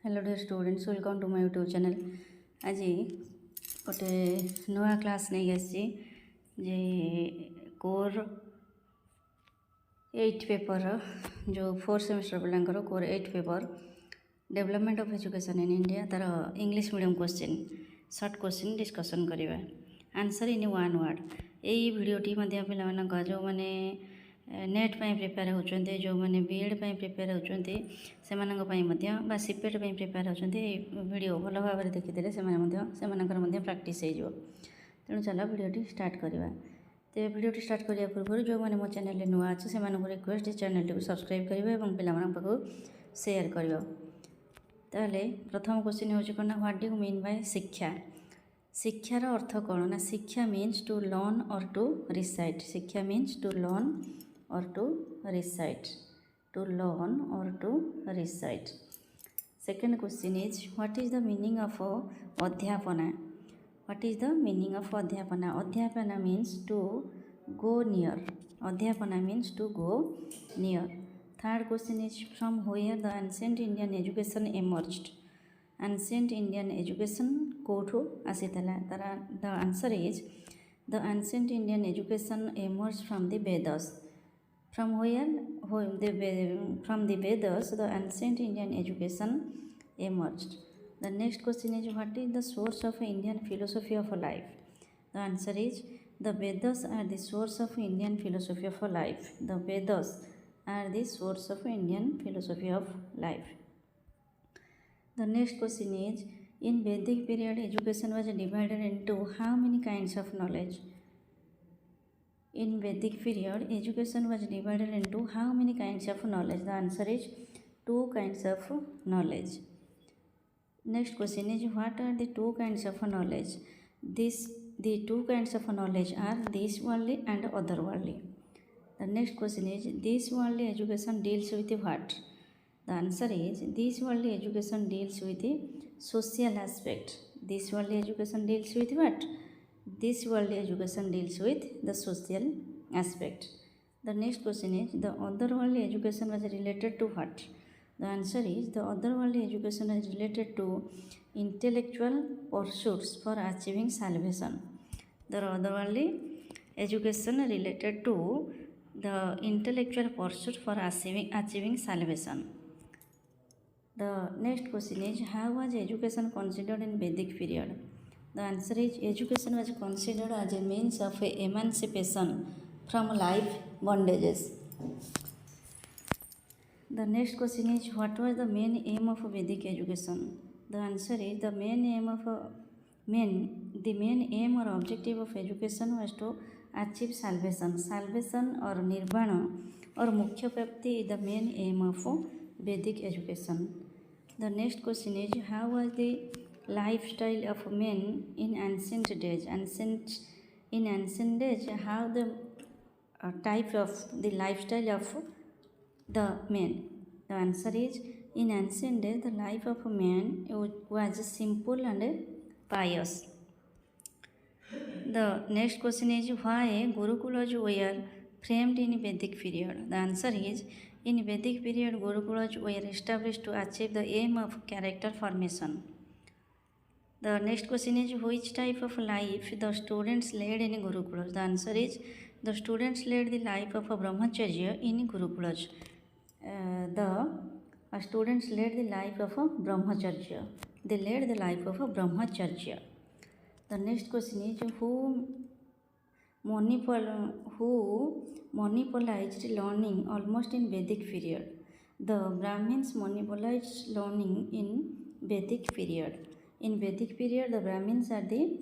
Hello dear students, welcome to my YouTube channel. आज गोटे नुआ क्लास नहीं आसी जे कोर 8 पेपर जो 4th सेमेस्टर पिलांकर core 8 paper development of education in India तार English medium question short question discussion करिवा। Answer in one word. यही वीडियोटी पिला जो मैंने नेट प्रिपेयर होचंते जो मैंने बीएड प्रिपेयर होचंते सेमानंग पई मध्य बा सीपेट प्रिपेयर होचंते वीडियो भल भाव में देखिदेले सेमानंकर प्रैक्टिस हो जिवो। तेणु चलो वीडियोटी स्टार्ट करवा। तो वीडियोटी स्टार्ट करने पूर्व जो मैंने मो चैनल नुआ अच्छे से रिक्वेस्ट चैनल को सब्सक्राइब करेंगे और पिला शेयर कर। ताहले प्रथम क्वेश्चन होची कोन what do you mean by शिक्षा। शिक्षार अर्थ कौन ना शिक्षा मीन्स टू लर्न और टू रिसाइट। शिक्षा means to learn or to recite, to learn or to recite. Second question is what is the meaning of adhyapana? What is the meaning of adhyapana? Adhyapana means to go near. Adhyapana means to go near. Third question is from where the ancient Indian education emerged. Ancient Indian education कोठु आसीतला तारा the answer is the ancient Indian education emerged from the Vedas. From where? From the Vedas, the ancient Indian education emerged. The next question is what is the source of Indian philosophy of life? The answer is the Vedas are the source of Indian philosophy of life. The Vedas are the source of Indian philosophy of life. The next question is in Vedic period education was divided into how many kinds of knowledge? In Vedic period, education was divided into how many kinds of knowledge? The answer is 2 kinds of knowledge. Next question is what are the 2 kinds of knowledge? The 2 kinds of knowledge are this worldly and otherworldly. The next question is this worldly education deals with what? The answer is this worldly education deals with the social aspect. This worldly education deals with what? This worldly education deals with the social aspect. The next question is the otherworldly education was related to what? The answer is the otherworldly education is related to intellectual pursuits for achieving salvation. The otherworldly education related to the intellectual pursuit for achieving salvation. The next question is how was education considered in Vedic period? The answer is education was considered as a means of emancipation from life bondages. The next question is what was the main aim of Vedic education? The answer is the main aim or objective of education was to achieve salvation. Salvation or nirvana or mukhya prapti is the main aim of Vedic education. The next question is how was the lifestyle of men in ancient days? In ancient days, how the type of the lifestyle of the men? The answer is in ancient days the life of man was simple and pious. The next question is why Gurukulas were framed in Vedic period? The answer is in Vedic period Gurukulas were established to achieve the aim of character formation. The next question is which type of life the students led in Gurukulas? The answer is the students led the life of a brahmacharya in Gurukulas. The students led the life of a brahmacharya. They led the life of a brahmacharya. The next question is who monopolized learning almost in Vedic period? The Brahmins monopolized learning in Vedic period. In Vedic period, the Brahmins are the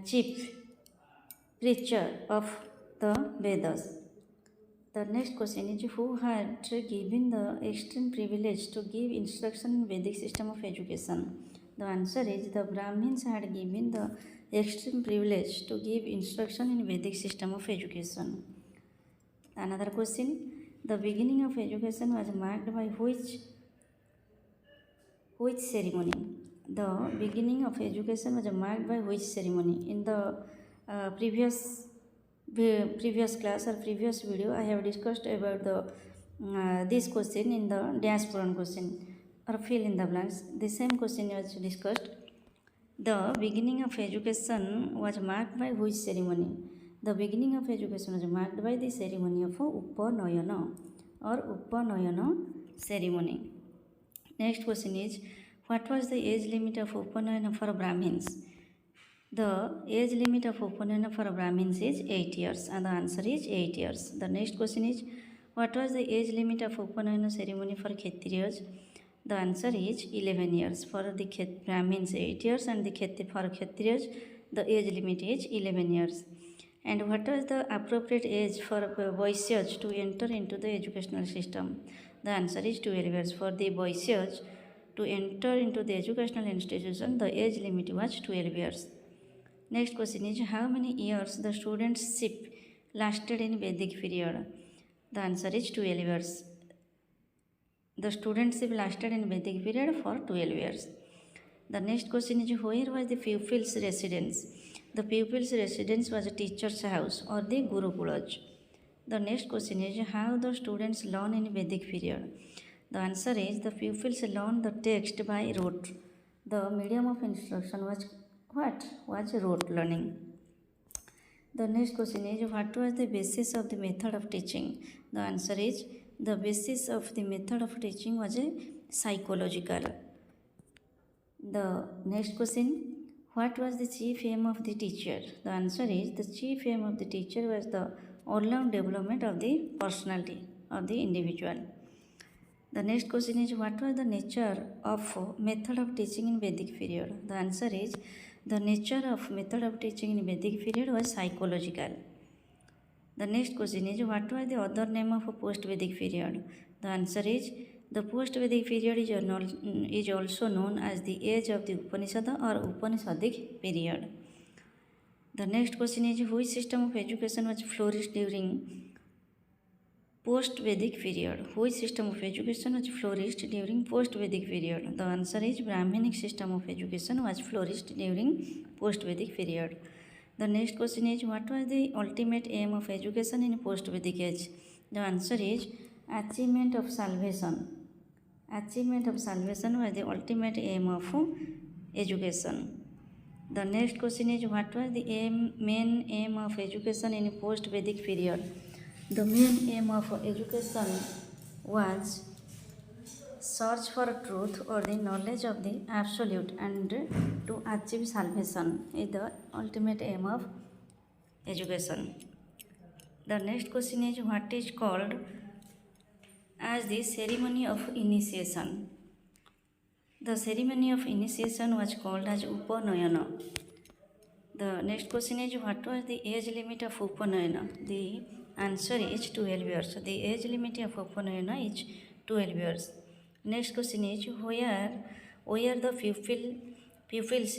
chief preacher of the Vedas. The next question is who had given the extreme privilege to give instruction in Vedic system of education? The answer is the Brahmins had given the extreme privilege to give instruction in Vedic system of education. Another question, the beginning of education was marked by which ceremony? The beginning of education was marked by which ceremony? In the previous class or previous video I have discussed about the this question in the dash pronoun question or fill in the blanks. The same question was discussed. The beginning of education was marked by which ceremony? The beginning of education was marked by the ceremony of Upanayana or Upanayana ceremony. Next question is, what was the age limit of Upanayana for Brahmins? The age limit of Upanayana for Brahmins is 8 years, and the answer is 8 years. The next question is, what was the age limit of Upanayana ceremony for Kshatriyas? The answer is 11 years. For the Brahmins 8 years, and for Kshatriyas the age limit is 11 years. And what was the appropriate age for Vaishyas to enter into the educational system? The answer is 12 years. For the Vaishyas to enter into the educational institution, the age limit was 12 years. Next question is, how many years the studentship lasted in Vedic period? The answer is 12 years. The studentship lasted in Vedic period for 12 years. The next question is, where was the pupil's residence? The pupil's residence was a teacher's house or the Gurukulaj. The next question is, how the students learn in Vedic period? The answer is, the pupils learn the text by rote. The medium of instruction was what? Was rote learning. The next question is, what was the basis of the method of teaching? The answer is, the basis of the method of teaching was a psychological. The next question, what was the chief aim of the teacher? The answer is, the chief aim of the teacher was the all-round development of the personality of the individual. The next question is, what was the nature of method of teaching in Vedic period? The answer is, the nature of method of teaching in Vedic period was psychological. The next question is, what was the other name of a post-Vedic period? The answer is, the post-Vedic period is also known as the age of the Upanishad or Upanishadic period. The next question is, which system of education was flourished during post-Vedic period? Which system of education was flourished during post-Vedic period? The answer is, Brahminic system of education was flourished during post-Vedic period. The next question is, what was the ultimate aim of education in post-Vedic age? The answer is, achievement of salvation. Achievement of salvation was the ultimate aim of education. The next question is, what was the main aim of education in post-Vedic period? The main aim of education was search for truth or the knowledge of the absolute, and to achieve salvation is the ultimate aim of education. The next question is, what is called as the ceremony of initiation? The ceremony of initiation was called as Upanayana. The next question is, what was the age limit of Upanayana? The answer is 12 years. The age limit of Upanayana is 12 years. Next question is, where the pupils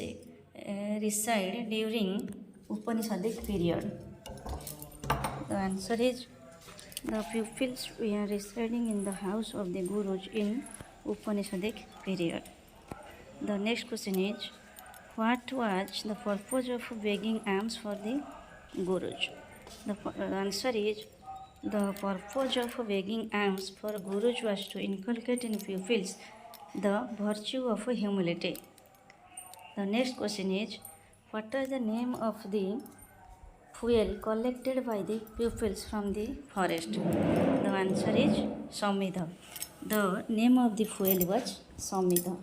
reside during Upanishadic period? The answer is, the pupils were residing in the house of the Gurus in Upanishadic period. The next question is, what was the purpose of begging alms for the Gurus? The answer is, the purpose of begging alms for Gurus was to inculcate in pupils the virtue of humility. The next question is, what is the name of the fuel collected by the pupils from the forest? The answer is Samidha. The name of the fuel was Samidha.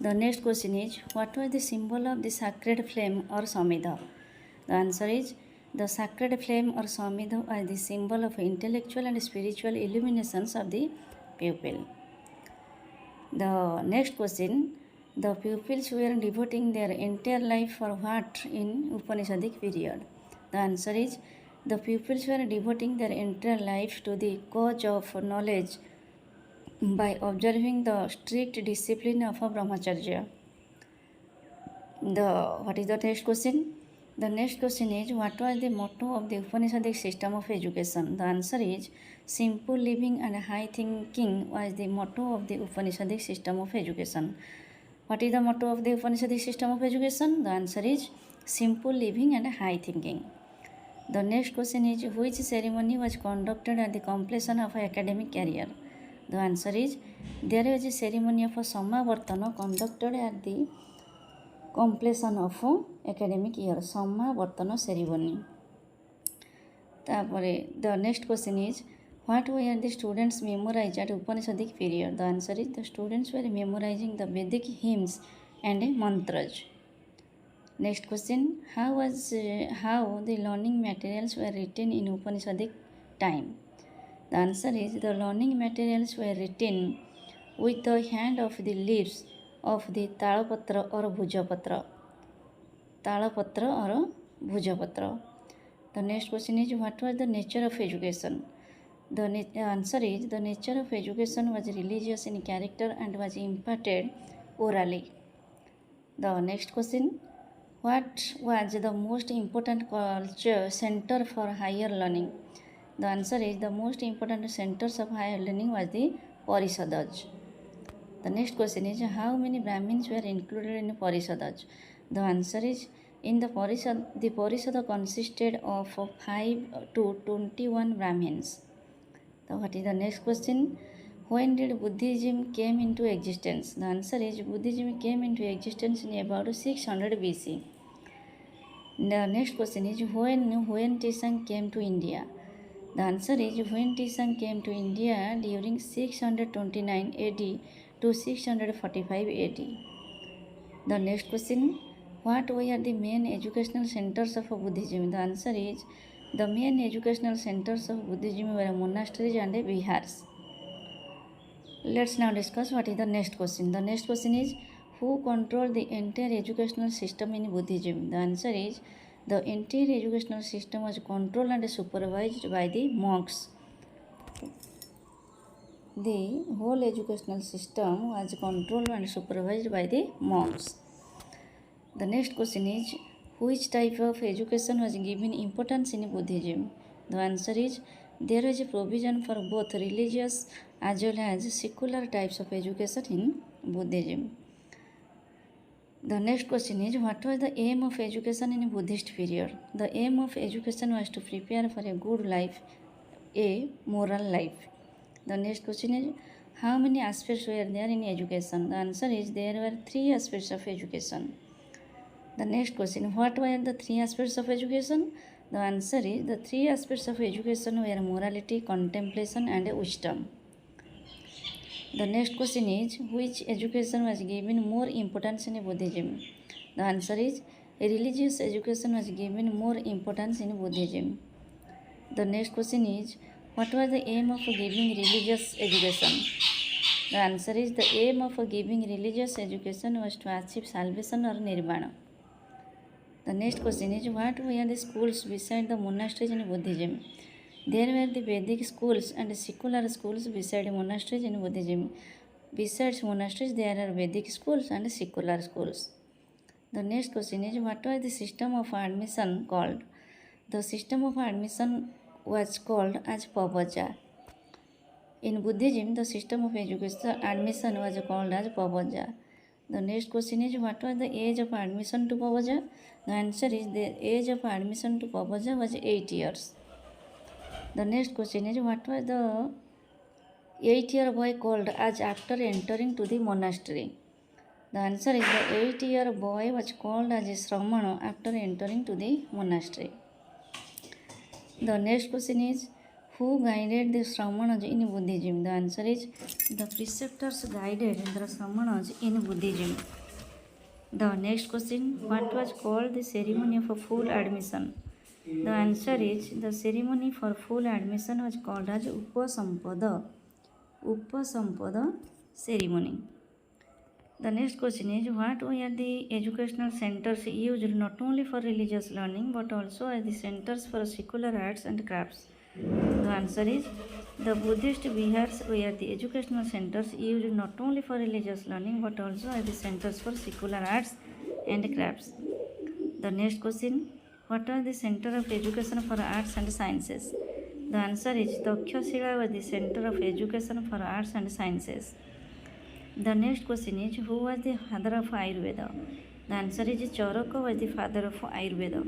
The next question is, what was the symbol of the sacred flame or Samidha? The answer is, the sacred flame or Samidha are the symbol of intellectual and spiritual illuminations of the pupil. The next question, the pupils were devoting their entire life for what in Upanishadic period? The answer is, the pupils were devoting their entire life to the cause of knowledge by observing the strict discipline of a brahmacharya. What is the next question? The next question is, what was the motto of the Upanishadic system of education? The answer is, simple living and high thinking was the motto of the Upanishadic system of education. What is the motto of the Upanishadic system of education? The answer is, simple living and high thinking. The next question is, which ceremony was conducted at the completion of an academic career? The answer is, there is a ceremony of Samavartana conducted at the completion of academic year. Samavartana ceremony. The next question is, what were the students memorized at Upanishadic period? The answer is, the students were memorizing the Vedic hymns and mantras. Next question, how the learning materials were written in Upanishadic time? The answer is, the learning materials were written with the hand of the leaves of the Talapatra or Bhujapatra. Talapatra or Bhujapatra. The next question is, what was the nature of education? The answer is, the nature of education was religious in character and was imparted orally. The next question, what was the most important culture center for higher learning? The answer is, the most important centers of higher learning was the Parishadas. The next question is, how many Brahmins were included in Parishadas? The answer is, in the Parishad consisted of 5 to 21 Brahmins. So what is the next question? When did Buddhism came into existence? The answer is, Buddhism came into existence in about 600 BC. The next question is, when Tisang came to India? The answer is, when Tisang came to India during 629 AD to 645 AD. The next question, what were the main educational centers of Buddhism? The answer is, the main educational centers of Buddhism were monasteries and vihars. Let's now discuss what is the next question. The next question is, who controlled the entire educational system in Buddhism? The answer is, the entire educational system was controlled and supervised by the monks. The whole educational system was controlled and supervised by the monks. The next question is, which type of education was given importance in Buddhism? The answer is, there is a provision for both religious as well as secular types of education in Buddhism. The next question is, what was the aim of education in Buddhist period? The aim of education was to prepare for a good life, a moral life. The next question is, how many aspects were there in education? The answer is, there were 3 aspects of education. The next question, what were the 3 aspects of education? The answer is, the 3 aspects of education were morality, contemplation and wisdom. The next question is, which education was given more importance in Buddhism? The answer is, religious education was given more importance in Buddhism. The next question is, what was the aim of giving religious education? The answer is, the aim of giving religious education was to achieve salvation or nirvana. The next question is, what were the schools beside the monasteries in Buddhism? There were the Vedic schools and secular schools beside monasteries in Buddhism. Besides monasteries, there are Vedic schools and secular schools. The next question is, what was the system of admission called? The system of admission was called as Pavaja. In Buddhism, the system of education admission was called as Pavaja. The next question is, what was the age of admission to Pavaja? The answer is, the age of admission to Pavaja was 8 years. The next question is, what was the 8-year boy called as after entering to the monastery? The answer is, the 8-year boy was called as a Shramana after entering to the monastery. The next question is, who guided the Shramanas in Buddhism? The answer is, the preceptors guided the Shramanas in Buddhism. The next question, what was called the ceremony of full admission? The answer is, the ceremony for full admission was called as Upasampada ceremony. The next question is, what were the educational centers used not only for religious learning but also as the centers for secular arts and crafts? The answer is, the Buddhist vihars were the educational centers used not only for religious learning but also as the centers for secular arts and crafts. The next question, what was the center of education for arts and sciences? The answer is, Takshashila was the center of education for arts and sciences. The next question is, who was the father of Ayurveda? The answer is, Charaka was the father of Ayurveda.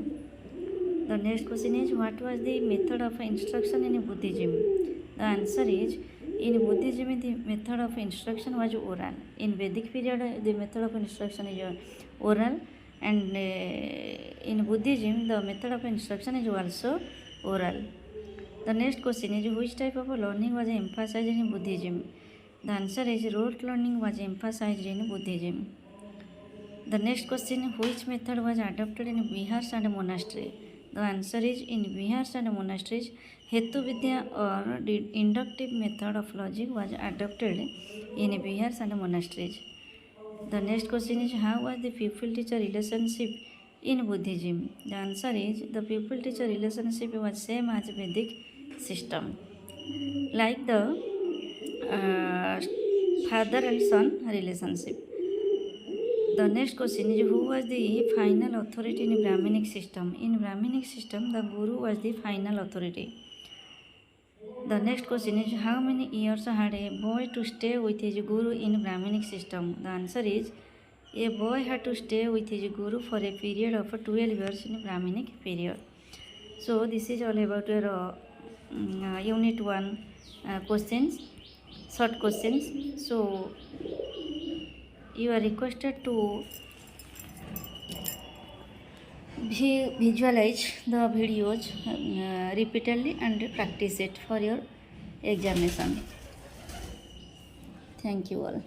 The next question is, what was the method of instruction in Buddhism? The answer is, in Buddhism the method of instruction was oral. In Vedic period the method of instruction is oral, and in Buddhism the method of instruction is also oral. The next question is, which type of learning was emphasized in Buddhism? The answer is, rote learning was emphasized in Buddhism. The next question, which method was adopted in vihars and monastery? The answer is, in vihars and monasteries, Hetu Vidya or inductive method of logic was adopted in vihars and monasteries. The next question is, how was the pupil-teacher relationship in Buddhism? The answer is, the pupil-teacher relationship was same as Vedic system, like the father and son relationship. The next question is, who was the final authority in Brahminic system? In Brahminic system, the Guru was the final authority. The next question is, how many years had a boy to stay with his Guru in Brahminic system? The answer is, a boy had to stay with his Guru for a period of 12 years in Brahminic period. So this is all about your unit 1 questions, short questions. So you are requested to visualize the videos repeatedly and practice it for your examination. Thank you all.